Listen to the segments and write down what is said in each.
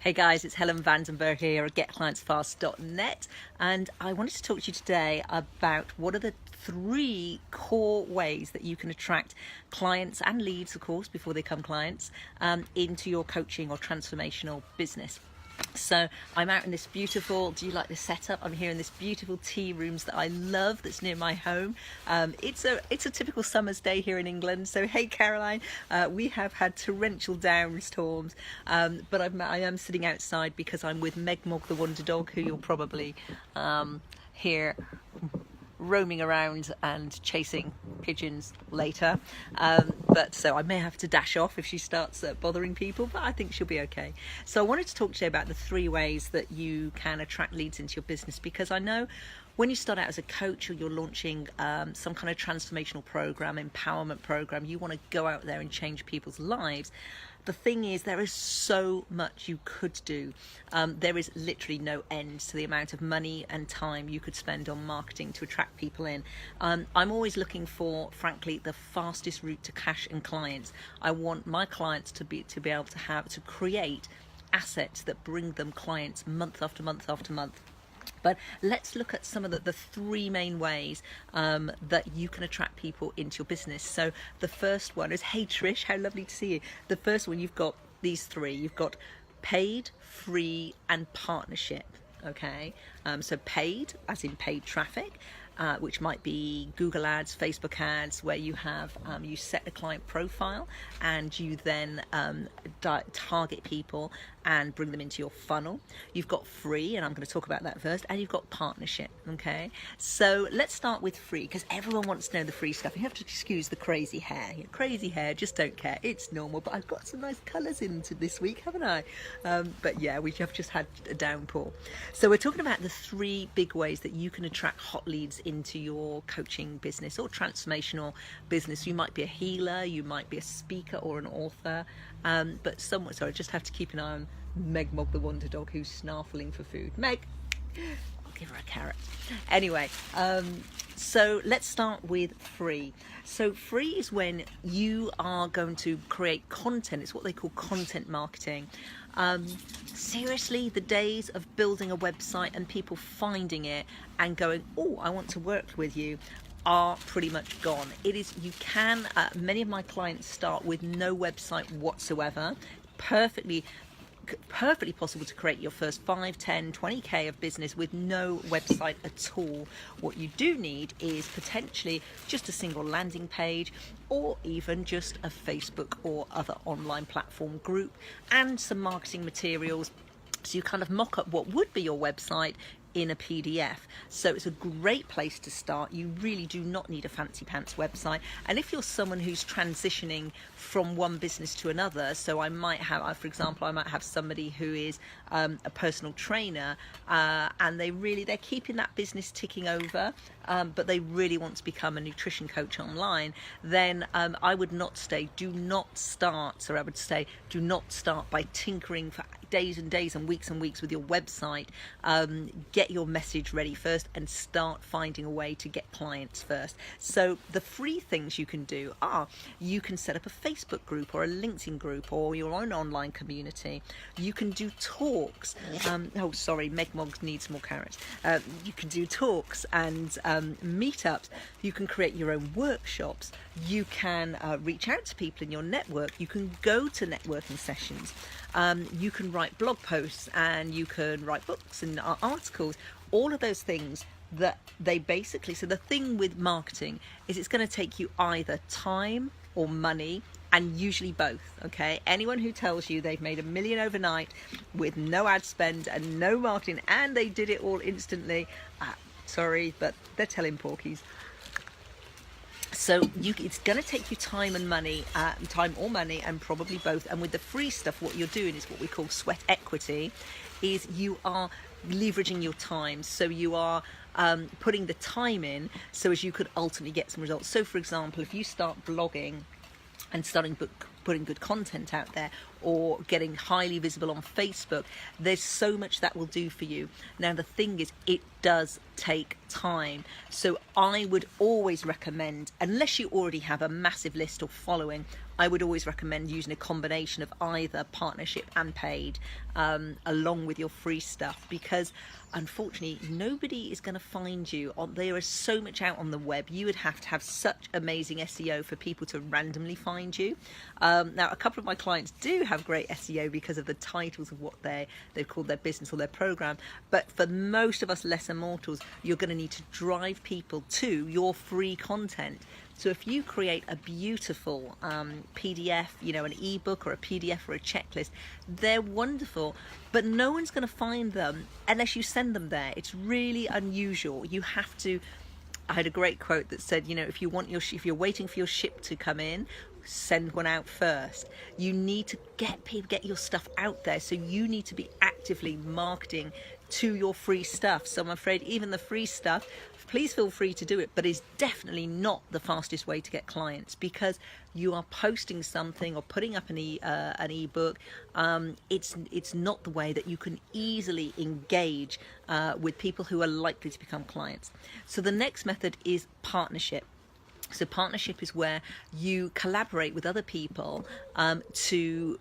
Hey guys, it's Helen Vandenberg here at GetClientsFast.net, and I wanted to talk to you today about what are the 3 core ways that you can attract clients and leads, of course, before they become clients, into your coaching or transformational business. So I'm out in this beautiful, do you like the setup? I'm here in this beautiful tea rooms that I love, that's near my home. It's a typical summer's day here in England. So hey Caroline, we have had torrential downstorms, but I am sitting outside because I'm with Meg Mog the Wonder Dog, who you'll probably hear roaming around and chasing pigeons later, but so I may have to dash off if she starts bothering people, but I think she'll be okay. So I wanted to talk to you about the 3 ways that you can attract leads into your business, because I know when you start out as a coach or you're launching some kind of transformational program, empowerment program, you want to go out there and change people's lives. The thing is, there is so much you could do. There is literally no end to the amount of money and time you could spend on marketing to attract people in. I'm always looking for, frankly, the fastest route to cash and clients. I want my clients to be able to create assets that bring them clients month after month after month. But let's look at some of the 3 main ways that you can attract people into your business. So the first one is, hey Trish, how lovely to see you. The first one, you've got these 3. You've got paid, free, and partnership. Okay, so paid, as in paid traffic, which might be Google ads, Facebook ads, where you have you set a client profile and you then target people and bring them into your funnel. You've got free, and I'm going to talk about that first, and you've got partnership. Okay, so let's start with free, because everyone wants to know the free stuff. You have to excuse the crazy hair. Crazy hair, just don't care. It's normal, but I've got some nice colours into this week, haven't I? But yeah, we have just had a downpour. So we're talking about the 3 big ways that you can attract hot leads into your coaching business or transformational business. You might be a healer, you might be a speaker or an author, but sorry, I just have to keep an eye on Meg Mog the Wonder Dog, who's snarfling for food. Meg, I'll give her a carrot. Anyway, so let's start with free. So free is when you are going to create content. It's what they call content marketing. Seriously, the days of building a website and people finding it and going, oh, I want to work with you, are pretty much gone. It is, you can, many of my clients start with no website whatsoever. Perfectly possible to create your first 5, 10, 20k of business with no website at all. What you do need is potentially just a single landing page, or even just a Facebook or other online platform group and some marketing materials. So you kind of mock up what would be your website in a PDF. So it's a great place to start. You really do not need a fancy pants website. And if you're someone who's transitioning from one business to another, so I might have, for example, I might have somebody who is a personal trainer, and they're keeping that business ticking over, but they really want to become a nutrition coach online, then I would not say, do not start by tinkering for days and days and weeks with your website. Get your message ready first and start finding a way to get clients first. So the free things you can do are, you can set up a Facebook group or a LinkedIn group or your own online community. You can do talks. Oh, sorry, Meg Mogg needs more carrots. You can do talks and meetups. You can create your own workshops. You can reach out to people in your network. You can go to networking sessions. You can write blog posts, and you can write books and articles. All of those things that they basically, so the thing with marketing is it's going to take you either time or money, and usually both. Okay, anyone who tells you they've made $1 million overnight with no ad spend and no marketing and they did it all instantly, sorry, but they're telling porkies. So it's going to take you time or money, and probably both. And with the free stuff, what you're doing is what we call sweat equity, is you are leveraging your time. So you are putting the time in so as you could ultimately get some results. So for example, if you start blogging and putting good content out there, or getting highly visible on Facebook, there's so much that will do for you. Now the thing is, it does take time. So I would always recommend, unless you already have a massive list or following, I would always recommend using a combination of either partnership and paid, along with your free stuff, because unfortunately nobody is going to find you there is so much out on the web. You would have to have such amazing SEO for people to randomly find you. Now, a couple of my clients do have great SEO because of the titles of what they've called their business or their program, but for most of us lesser mortals, you're going to need to drive people to your free content. So if you create a beautiful PDF, an ebook or a PDF or a checklist, they're wonderful, but no one's going to find them unless you send them there. It's really unusual. You have to. I had a great quote that said, if you're waiting for your ship to come in, send one out first. You need to get your stuff out there. So you need to be actively marketing to your free stuff. So I'm afraid even the free stuff, please feel free to do it, but it's definitely not the fastest way to get clients, because you are posting something or putting up an ebook. It's not the way that you can easily engage with people who are likely to become clients. So the next method is partnership. So partnership is where you collaborate with other people to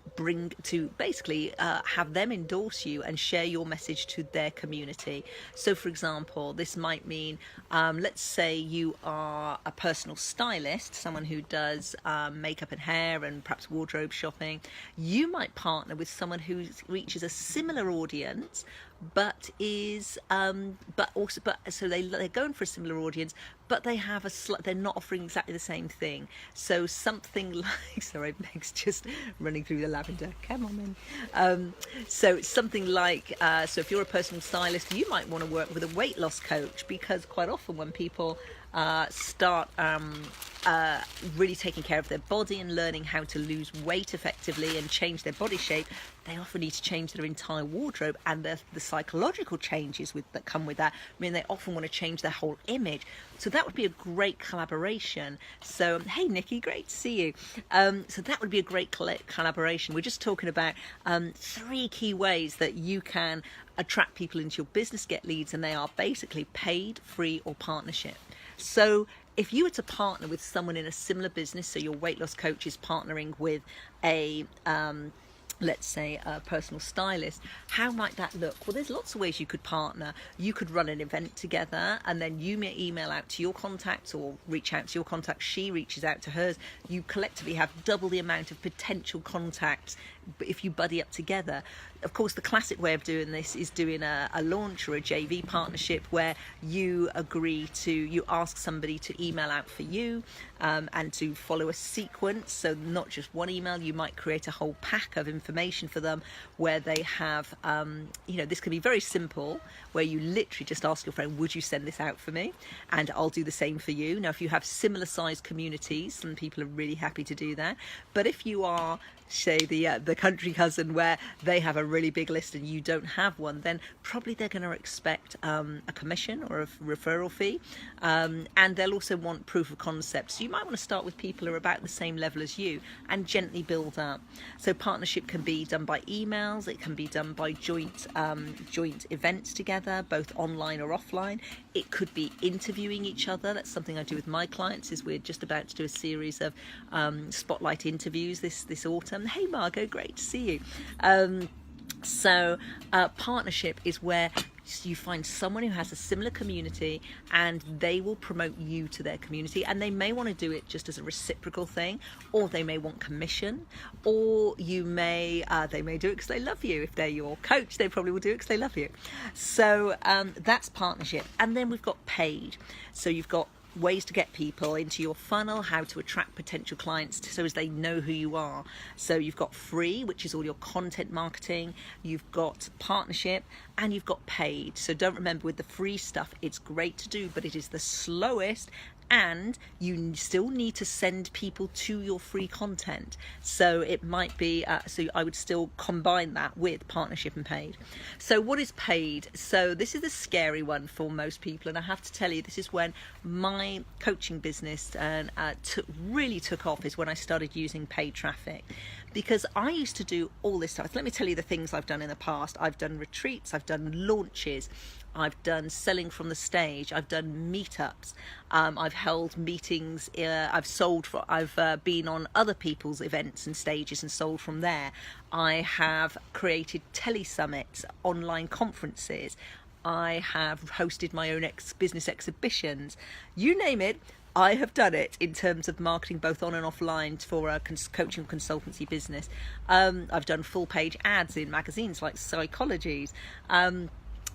basically have them endorse you and share your message to their community. So for example, this might mean, let's say you are a personal stylist, someone who does makeup and hair and perhaps wardrobe shopping. You might partner with someone who reaches a similar audience, but so they're going for a similar audience, but they have they're not offering exactly the same thing. So something like, sorry, Meg's just running through the lavender. Come on in. So something like, so if you're a personal stylist, you might want to work with a weight loss coach, because quite often when people start really taking care of their body and learning how to lose weight effectively and change their body shape, they often need to change their entire wardrobe, and the psychological changes that come with that mean they often want to change their whole image. So that would be a great collaboration. So hey Nikki, great to see you. So that would be a great collaboration. We're just talking about 3 key ways that you can attract people into your business, get leads, and they are basically paid, free, or partnership. So if you were to partner with someone in a similar business, so your weight loss coach is partnering with a let's say a personal stylist, how might that look? Well, there's lots of ways you could partner. You could run an event together, and then you may email out to your contacts or reach out to your contacts. She reaches out to hers. You collectively have double the amount of potential contacts if you buddy up together. Of course, the classic way of doing this is doing a launch or a JV partnership, where you ask somebody to email out for you and to follow a sequence. So not just one email, you might create a whole pack of information for them where they have, this can be very simple, where you literally just ask your friend, would you send this out for me? And I'll do the same for you. Now, if you have similar sized communities, some people are really happy to do that. But if you are, say, the country cousin where they have a really big list and you don't have one, then probably they're going to expect a commission or a referral fee, and they'll also want proof of concept. So you might want to start with people who are about the same level as you and gently build up. So partnership can be done by emails, it can be done by joint events together, both online or offline. It could be interviewing each other. That's something I do with my clients. Is we're just about to do a series of spotlight interviews this autumn. Hey Margot, great to see you. So partnership is where you find someone who has a similar community and they will promote you to their community, and they may want to do it just as a reciprocal thing, or they may want commission, or they may do it because they love you. If they're your coach, they probably will do it because they love you. So that's partnership. And then we've got paid. So you've got ways to get people into your funnel, how to attract potential clients so as they know who you are. So you've got free, which is all your content marketing, you've got partnership, and you've got paid. So don't remember, with the free stuff, it's great to do, but it is the slowest, and you still need to send people to your free content. So it might be, so I would still combine that with partnership and paid. So what is paid? So this is a scary one for most people, and I have to tell you, this is when my coaching business really took off, is when I started using paid traffic. Because I used to do all this stuff. So let me tell you the things I've done in the past. I've done retreats, I've done launches, I've done selling from the stage, I've done meetups, I've held meetings, I've been on other people's events and stages and sold from there. I have created tele-summits, online conferences. I have hosted my own business exhibitions. You name it, I have done it in terms of marketing, both on and offline, for a coaching consultancy business. I've done full page ads in magazines like Psychologies.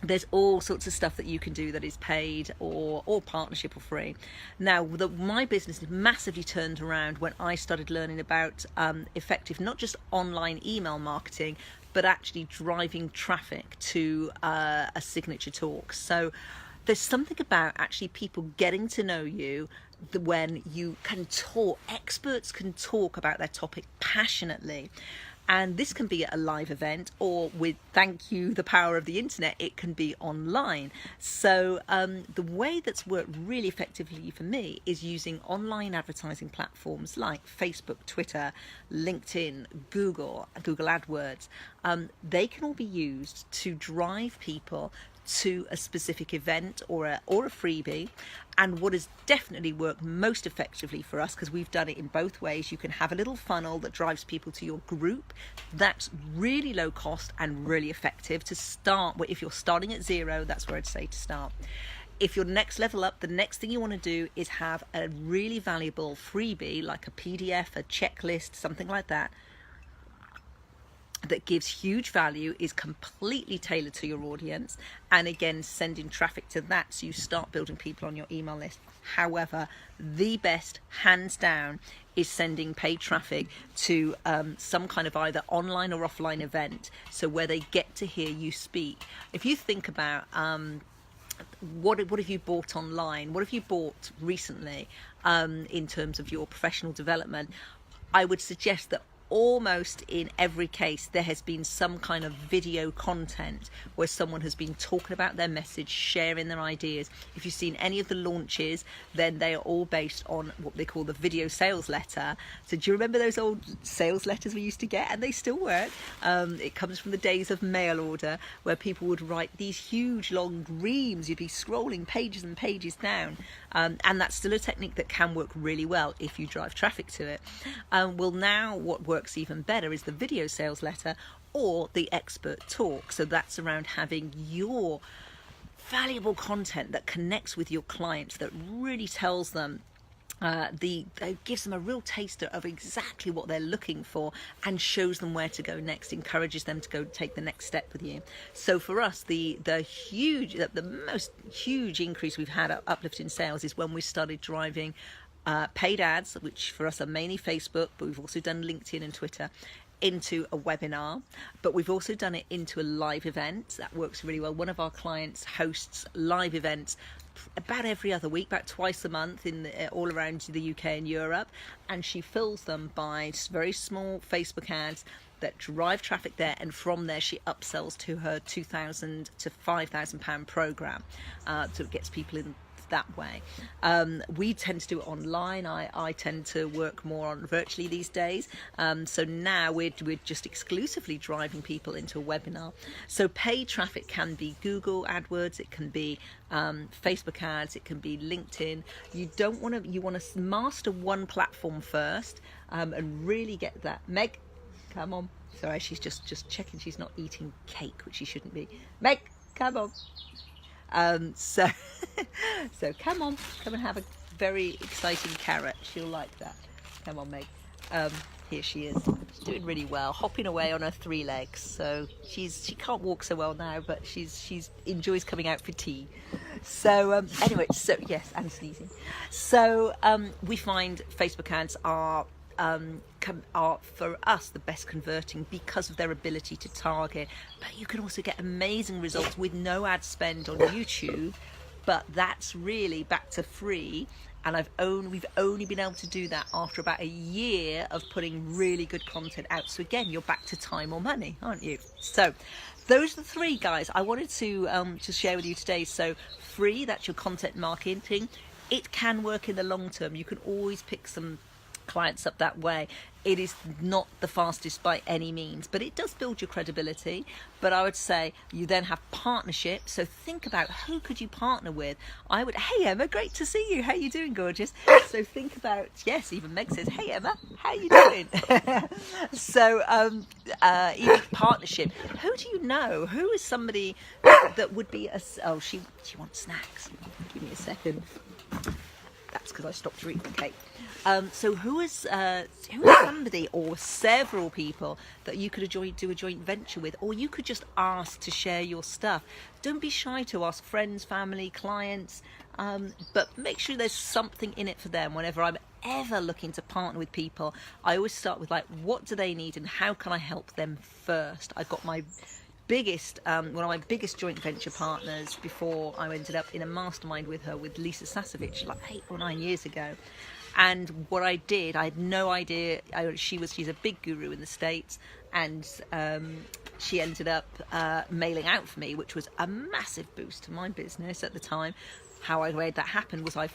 There's all sorts of stuff that you can do that is paid or partnership or free. Now, my business is massively turned around when I started learning about effective, not just online email marketing, but actually driving traffic to a signature talk. So there's something about actually people getting to know you when you can talk. Experts can talk about their topic passionately. And this can be at a live event, or with, thank you, the power of the internet, it can be online. So the way that's worked really effectively for me is using online advertising platforms like Facebook, Twitter, LinkedIn, Google AdWords. They can all be used to drive people to a specific event or a freebie. And what has definitely worked most effectively for us, because we've done it in both ways, you can have a little funnel that drives people to your group. That's really low cost and really effective to start. If you're starting at zero, that's where I'd say to start. If you're next level up, the next thing you want to do is have a really valuable freebie, like a PDF, a checklist, something like that, that gives huge value, is completely tailored to your audience, and again sending traffic to that, so you start building people on your email list. However, the best, hands down, is sending paid traffic to some kind of either online or offline event, so where they get to hear you speak. If you think about what have you bought online, what have you bought recently in terms of your professional development, I would suggest that almost in every case there has been some kind of video content where someone has been talking about their message, sharing their ideas. If you've seen any of the launches, then they are all based on what they call the video sales letter. So do you remember those old sales letters we used to get? And they still work. It comes from the days of mail order, where people would write these huge long reams. You'd be scrolling pages and pages down, and that's still a technique that can work really well if you drive traffic to it. Well, now what works even better is the video sales letter or the expert talk. So that's around having your valuable content that connects with your clients, that really tells them gives them a real taster of exactly what they're looking for, and shows them where to go next, encourages them to go take the next step with you. So for us, the most huge increase we've had, uplift in sales, is when we started driving paid ads, which for us are mainly Facebook, but we've also done LinkedIn and Twitter, into a webinar. But we've also done it into a live event. That works really well. One of our clients hosts live events about every other week, about twice a month, all around the UK and Europe, and she fills them by very small Facebook ads that drive traffic there, and from there she upsells to her £2,000 to £5,000 program, so it gets people in that way. We tend to do it online. I tend to work more on virtually these days. So now we're just exclusively driving people into a webinar. So paid traffic can be Google AdWords, it can be Facebook ads, it can be LinkedIn. You want to master one platform first, and really get that. Meg, come on. Sorry, she's just checking she's not eating cake, which she shouldn't be. Meg, come on. So come on, come and have a very exciting carrot. She'll like that. Come on, Meg. Here she is. She's doing really well, hopping away on her 3 legs. So she can't walk so well now, but she's enjoys coming out for tea. So anyway, so yes, and sneezing. So we find Facebook ads are for us the best converting because of their ability to target, but you can also get amazing results with no ad spend on YouTube. But that's really back to free, and we've only been able to do that after about a year of putting really good content out. So again, you're back to time or money, aren't you? So those are the 3, guys, I wanted to share with you today. So free, that's your content marketing. It can work in the long term. You can always pick some clients up that way. It is not the fastest by any means, but it does build your credibility. But I would say you then have partnership. So think about who could you partner with. I would, hey Emma, great to see you. How you doing, gorgeous? So think about, yes, even Meg says, hey Emma, how you doing? So even partnership. Who do you know? Who is somebody that would be a, oh, she wants snacks. Give me a second. That's because I stopped to eat the cake. So who is somebody or several people that you could do a joint venture with, or you could just ask to share your stuff. Don't be shy to ask friends, family, clients, but make sure there's something in it for them. Whenever I'm ever looking to partner with people, I always start with like, what do they need and how can I help them first? I've got my one of my biggest joint venture partners before I ended up in a mastermind with her, with Lisa Sasevich, like 8 or 9 years ago. And what I did, I had no idea. She's a big guru in the States, and she ended up mailing out for me, which was a massive boost to my business at the time. How I made that happen was I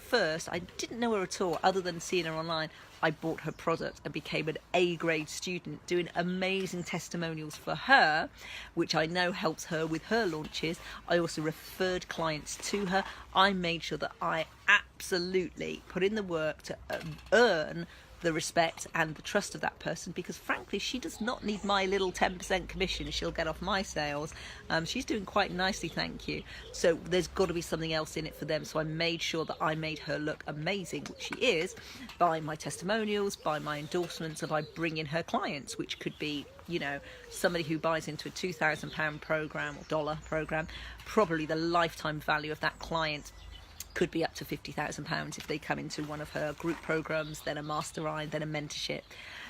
didn't know her at all, other than seeing her online. I bought her product and became an A-grade student, doing amazing testimonials for her, which I know helps her with her launches. I also referred clients to her. I made sure that I absolutely put in the work to earn the respect and the trust of that person, because frankly she does not need my little 10% commission she'll get off my sales. She's doing quite nicely, thank you. So there's got to be something else in it for them. So I made sure that I made her look amazing, which she is, by my testimonials, by my endorsements, and by bringing her clients, which could be, you know, somebody who buys into a £2,000 program or dollar program. Probably the lifetime value of that client could be up to £50,000 if they come into one of her group programs, then a mastermind, then a mentorship.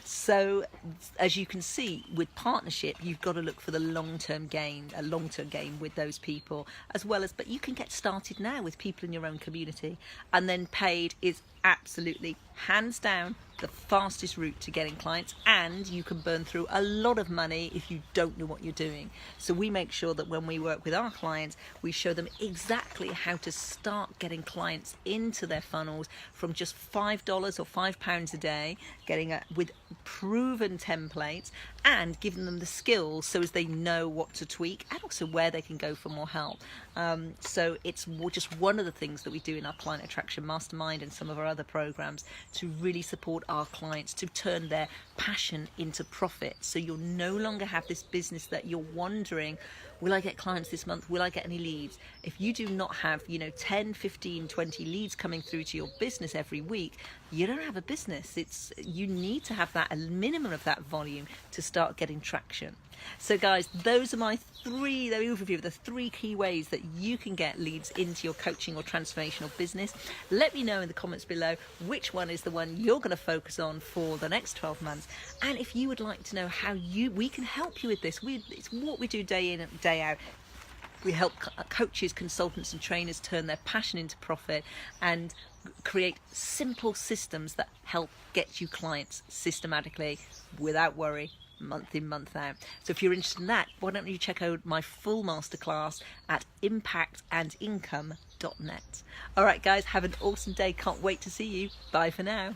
So as you can see, with partnership, you've got to look for the long-term gain with those people, as well as, but you can get started now with people in your own community, and then paid is absolutely hands down the fastest route to getting clients, and you can burn through a lot of money if you don't know what you're doing. So we make sure that when we work with our clients, we show them exactly how to start getting clients into their funnels from just $5 or £5 a day, with proven templates, and giving them the skills so as they know what to tweak and also where they can go for more help. So it's just one of the things that we do in our Client Attraction Mastermind and some of our other programs to really support our clients to turn their passion into profit. So you'll no longer have this business that you're wondering, will I get clients this month? Will I get any leads? If you do not have, 10, 15, 20 leads coming through to your business every week, you don't have a business. You need to have that, a minimum of that volume to start getting traction. So guys, those are my the overview of the 3 key ways that you can get leads into your coaching or transformational business. Let me know in the comments below which one is the one you're going to focus on for the next 12 months. And if you would like to know how we can help you with this, it's what we do day in and day out. We help coaches, consultants and trainers turn their passion into profit and create simple systems that help get you clients systematically without worry, month in, month out. So if you're interested in that, why don't you check out my full masterclass at impactandincome.net. All right guys, have an awesome day. Can't wait to see you. Bye for now.